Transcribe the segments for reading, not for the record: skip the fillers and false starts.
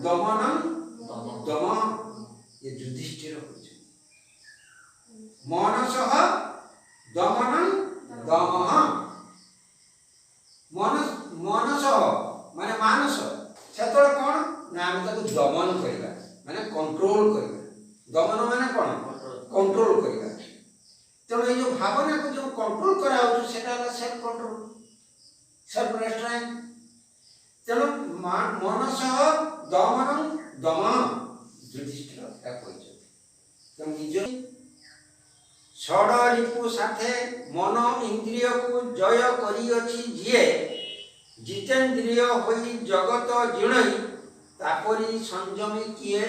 दमनम दम ये युधिष्ठिर होचे मनसः दमनम दमः मनस माने मानस सेतोळ कोन ना हम ताको दमन करिबा माने कंट्रोल करिबा दमन माने कोन कंट्रोल करिबा तेणु ये जो भावना को जो कंट्रोल करा हो सेटा सेल्फ कंट्रोल सेल्फ रेस्ट्रेंट तेणु मनस दमन दम युधिष्ठिर या कहछ तेणु निज षड रिपु साथे मन इंद्रिय को जय करी अछि जिए जितेन्द्रिय होई जगत जिणई तापरी संयमी किए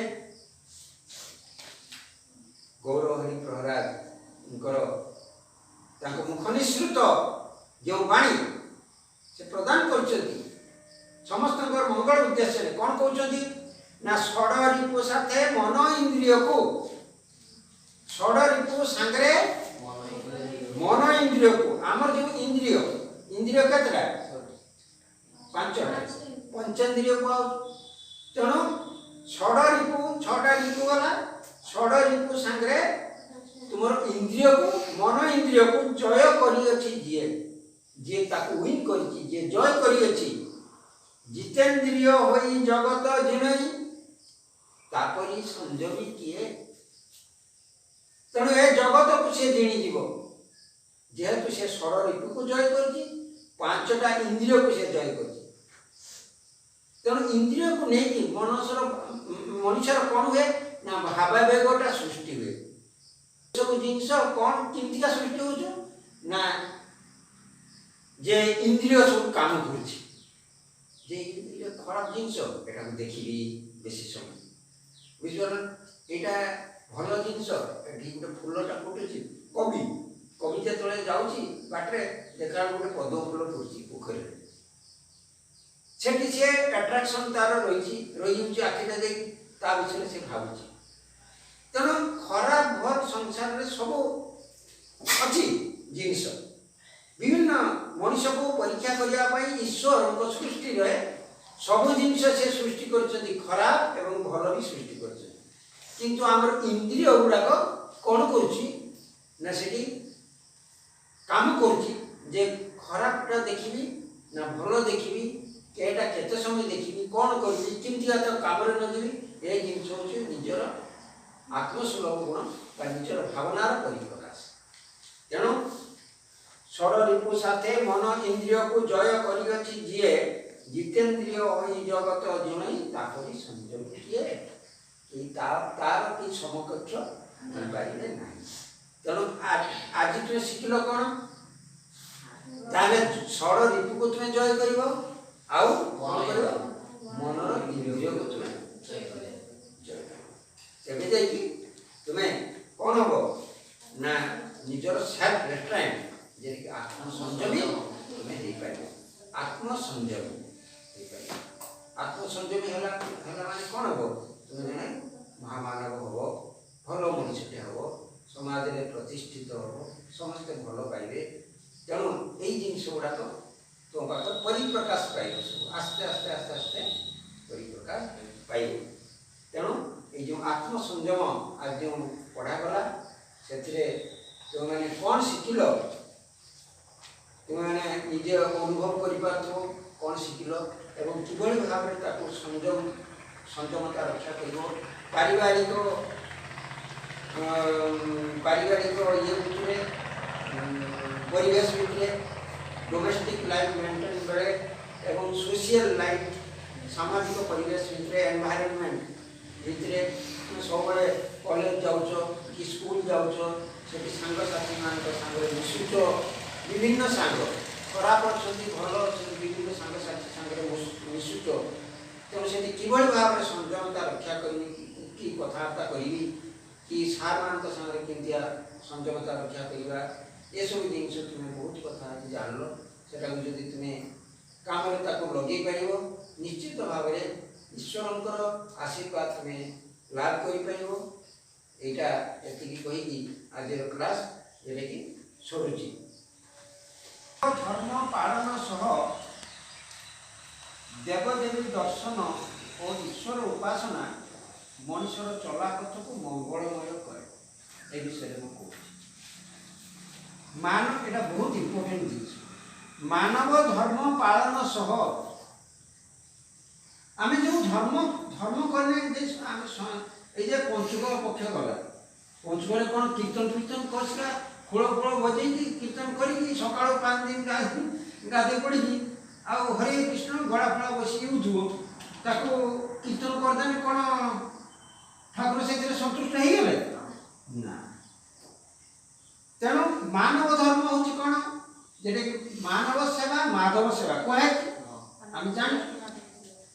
गौरहरि प्रहराज मुख निसृत जो वाणी से प्रदान कर समस्त मंगल उद्देश्य कौन कहते ना षड रिपु साथे मन इंद्रिय को षड रिपु सांगरे मन इंद्रिय को आमर जो इंद्रिय इंद्रिय केतरा पांचटा पंचेंद्रिय को तेणु षड रिपु छटा रिपु गला षड रिपु सांगरे तुमर इंद्रिय को मन इंद्रिय को जय करी अछि जे ताकू विन करी जे जय करी अछि जितेन्द्रिय होई जगत जिणई तापरी संयमी किए तेणु ए जगत को से जिणी जीव जेहेतु से षड रिपु को जय करछि पांचटा इंद्रिय को से जय करछि तेणु इंद्रिय को नहीं मनुष्यर कौन हुए ना भावावेगटा सृष्टि हुए सब जिनस कौन किंतिका सृष्टि हो ना जे इंद्रिय सब काम करुछि जे इंद्रिय खराब जिनस एटा देखिबी बेसी समय बुझिबा एटा भल जिनस एठी गोटे फूलटा फुटुछि कवि जेतले जाउछि बाटरे देखा गोटे पद्म फूल फुटुछि पोखरी सेठी से अट्रैक्शन तार रही आखिटा दे ता विषय से भावुछि तेणु खराब भर संसार में सब अच्छी जिनिस विभिन्न मनुष्य को परीक्षा करने ईश्वर सृष्टि रहे सब जिनिस से सृष्टि कर खराब एवं भल भी सृष्टि कर किंतु आमर इंद्रिय गुड़ाक कौन करुच्ची ना से काम करे खराबटा देखी ना भल देखी केटा केते समय देखी कौन करी केमती काम लगे ये जिन हूँ निजर आत्मसुलभ गुण निजर भावनार परिप्रकाश तेणु षड रिपु साथे मन इंद्रिय को जय करी जीए जितेन्द्रिय होई जगत जिणई तापरी संयम किए तार कि समकक्ष पारे ना तेणु आज तुम शिखिल कौन ताले षड रिपु को तुम्हें जय कर मनर इंद्रिय को तुम्हें जय तुम्हें कौन हम ना निजर सेल्फ रेस्ट्रेंट जे आत्मसंयमी तुम्हें दे पार आत्मसंयमी आत्मसंयमी माने कौन हम तुम्हें जने महामानव हम भल मनुष्यटे हम समाज में प्रतिष्ठित हम समस्ते भल पाइबे तेणु यही जिनस गुड़ाक तुम पाख परिप्रकाश पाइब सब आस्ते आस्ते आस्ते आस्ते परिप्रकाश पाइब तेणु ये जो आत्मसंयम आज जो पढ़ागला से तुमने कौन शिखिल तुमने निजे अनुभव कर कौन शिखिल एवं किभली भाव में संयमता रक्षा कर पारिवारिक ये भितर परिवेश भितर डोमेस्टिक लाइफ मेंटेन बेले एवं सोशल लाइफ सामाजिक परिवेश भितर एनवायरनमेंट भितर सब कॉलेज जाऊच कि स्कूल जाऊच से सांग साथी मान सागर मिशुच विभिन्न सांग खराब अच्छा भल विभिन्न सांग साथी सागर मिशुच तेणु से किभली भाव में संयमता रक्षा करी कि कथबार्ता करी कि सार मान सागर केमतिया संयमता रक्षा करवा ये सब जिन तुम्हें बहुत कथा जान से तुम्हें काम लगे पार निश्चित भाव में ईश्वर आशीर्वाद तुम्हें लाभ कर यहाँ एति कही आज क्लास ये कि सरुची धर्म पालन सह देवदेवी दर्शन ଓ ଈଶ୍ୱର ଉପାସନା ମଣିଷର ଚଲାପଥକୁ ମଙ୍ଗଳମୟ କରେ। ଏ ବିଷୟରେ ମୁଁ କହୁଛି। ଏଟା ବହୁତ ଇମ୍ପୋର୍ଟାଣ୍ଟ ଜିନିଷ। ମାନବ ଧର୍ମ ପାଳନ ସହ ଆମେ ଯେଉଁ ଧର୍ମ କଲେ ଆମେ এই যে পঞ্চুক পক্ষ গলা, পঞ্চুকরে কোণ কীর্তন কীর্তন করছিলা, খোল খোল বজাইকি কীর্তন করিকি সকাল 5 দিন গাধে পড়িকি ଆଉ ହରେ କୃଷ୍ଣ ଗଳା ଫଳା ବସିକି ଉଠୁବ, ତାକୁ କୀର୍ତ୍ତନ କରିଦେଲେ କ'ଣ ଠାକୁର ସେଥିରେ ସନ୍ତୁଷ୍ଟ ହେଇଗଲେ ନା। ତେଣୁ ମାନବ ଧର୍ମ ହେଉଛି କ'ଣ, ଯେଟାକି ମାନବ ସେବା ମାଧବ ସେବା କୁହାଯାଇଛି ଆମେ ଜାଣୁ।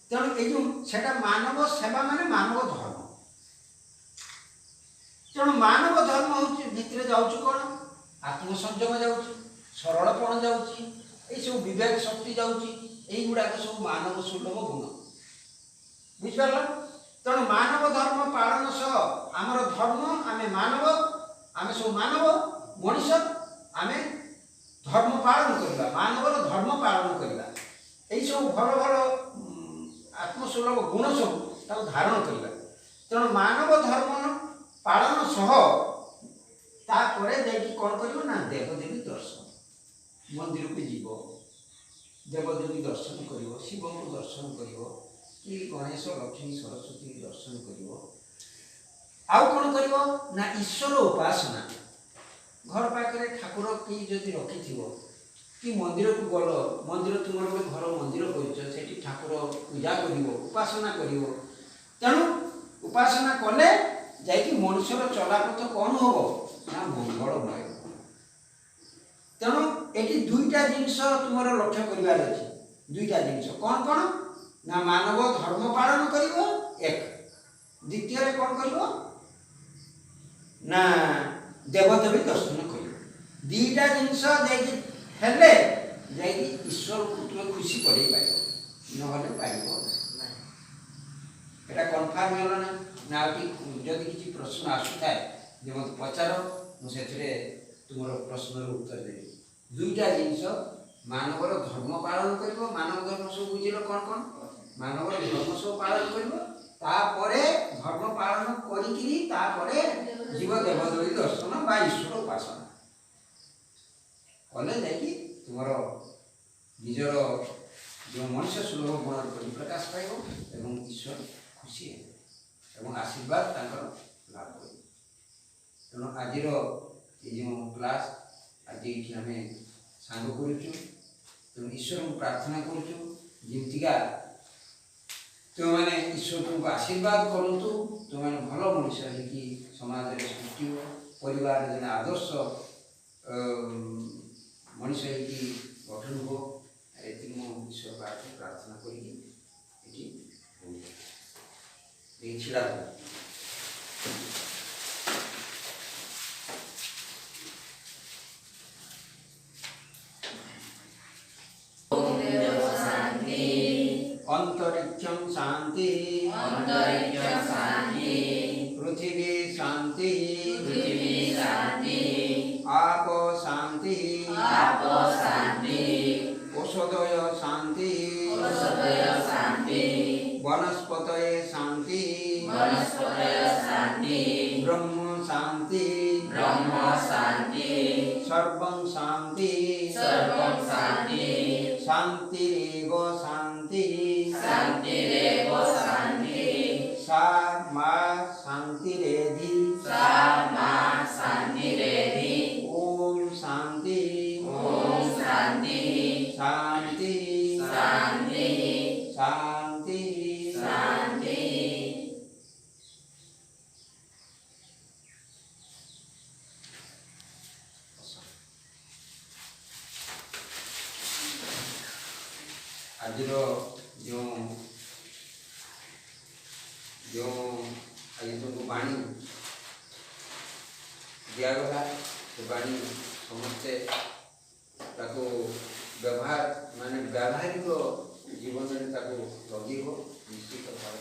ତେଣୁ ଏଇ ଯେଉଁ ସେଟା ମାନବ ସେବା ମାନେ ମାନବ ଧର୍ମ। ତେଣୁ ମାନବ ଧର୍ମ ହେଉଛି ଭିତରେ ଯାଉଛି କ'ଣ, ଆତ୍ମସଂଯମ ଯାଉଛି, ସରଳପଣ ଯାଉଛି, এইসব বিবেক শক্তি যাଉଛି, এইগুড়াক সব মানব সুলভ গুণ। বুঝিপার? তেমন মানব ধর্ম পালন সহ আমার ধর্ম আমি মানব, আমি সব মানব মনিষ, আমি ধর্ম পালন করা, মানবর ধর্ম পালন করা, এইসব ভাল ভাল আত্মসুলভ গুণ সব তাকে ধারণ করা। তেমন মানব ধর্ম পালন সহ তারপরে যাই কণ করব না, দেবদেবী দর্শন, মন্দিরকে যাব, দেবদেবী দর্শন করব, শিবଙ୍କୁ দর্শন করব, কি গণেশ লক্ষ্মী সরস্বতী দর্শন করব। আউ কোণ করব না, ঈশ্বর উপাসনা। ঘর পাখে ঠাকুর কি যদি রখিথিব, কি মন্দিরକୁ গল, মন্দির তোমার গোটে ঘর মন্দির করছ, সেটি ঠাকুর পূজা করব, উপাসনা করব। তেণু উপাসনা কলে যাই মনুষ্যর চলাপথ কণ হব না, মঙ্গলময়। তেণু এটি দুইটা জিনিস তোমার লক্ষ্য করবার আছে। দুইটা জিনিস কণ কণ না, মানব ধর্ম পালন করিব এক, দ্বিতীয় কণ করিব না, দেবদেবী দর্শন করিব। দুইটা জিনিস যাই হেলে যাই ঈশ্বরকে তুমি খুশি করাই পাইব, নহলে পাইব না। এটা কনফার্ম হল না? না যদি কিছু প্রশ্ন আসুথায় যে মতো পচার, মু সেথিরে তোমার প্রশ্নর উত্তর দেবি। দুইটা জিনিস, মানবর ধর্ম পালন করব, মানব ধর্ম সব বুঝিল কণ কণ, মানবর ধর্ম সব পালন করব, তারপরে ধর্ম পালন করিকি তারপরে জীব দেবদেবী দর্শন বা ঈশ্বর উপাসনা কলে যাই তোমার নিজের যে মনুষ্য সুলভ গুণর পরিপ্রকাশ পাইব এবং ঈশ্বর খুশি হবে এবং আশীর্বাদ তাঁর লাভ করব। তেমন আজির এই যে ক্লাস আজ এইটি আমি সাঙ্গ করছু, তেমন ঈশ্বর প্রার্থনা করছু যেমিতিকা ତୁମେମାନେ ଈଶ୍ୱର ତୁମକୁ ଆଶୀର୍ବାଦ କରନ୍ତୁ, ତୁମେମାନେ ଭଲ ମଣିଷ ହେଇକି ସମାଜରେ ସୃଷ୍ଟି ହୁଅ, ପରିବାରରେ ଜଣେ ଆଦର୍ଶ ମଣିଷ ହେଇକି ଗଠନ ହୁଅ। ଏତିକି ମୁଁ ଈଶ୍ୱର ପାଖରେ ପ୍ରାର୍ଥନା କରିକି ଏଠି ଛିଡ଼ା ହୁଅ। अंतरिक्षं शांति, अंतरिक्षं शांति, पृथ्वी शांति, पृथ्वी शांति, आपो शांति, आपो शांति, औषधय शांति, औषधय शांति, वनस्पतये शांति, वनस्पतये शांति, ब्रह्म शांति, ब्रह्म शांति, सर्वं शांति, सर्वं शांति, शांतिरेव शांति, शांतिरेव शांति, सा मा शांतिरेधि, सा मा शांतिरेधि, ओम शांति, ओम शांति, शांति शांति शांति शांति। आज जो आज तुमको बाणी दिगला से बाणी समस्ते व्यवहार माने व्यावहारिक जीवन में लगे निश्चित भाव।